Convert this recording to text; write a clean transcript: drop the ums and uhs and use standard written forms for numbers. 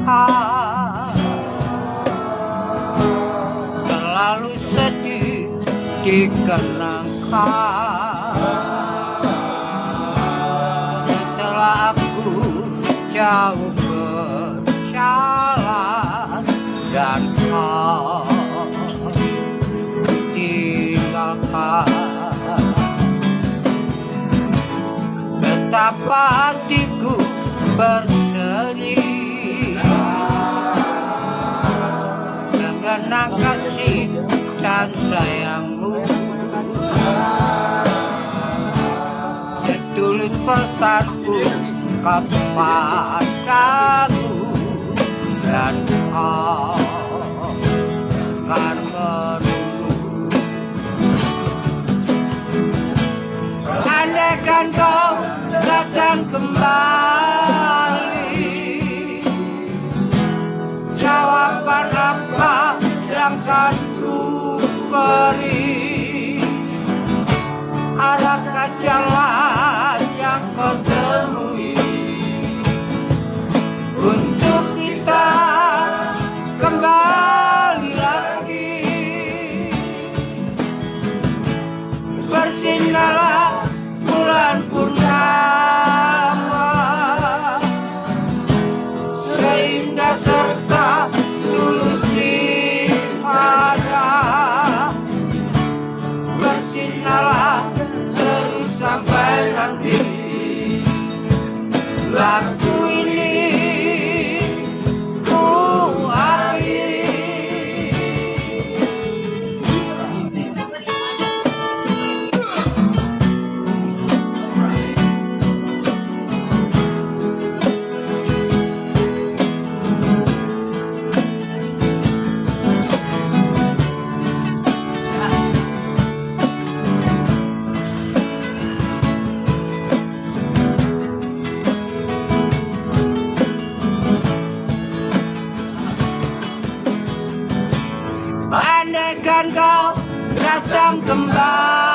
kenangkan, selalu sedih dikenangkan. Setelah aku jauh berjalan dan kau tinggalkan, betapa hatiku bersedih mengenang kasih dan sayangmu. Setulus pesanku kepadamu, dan kau akan menunggu. Andaikan kau datang kembali, jawaban apa yang akan ku beri? Adakah jalan yang kau temui untuk kita kembali lagi? Bersinarlah bulan purnama, seindah serta tulus ada. Bersinarlah terus sampai nanti lagu ini ku akhiri. Andaikan kau datang kembali,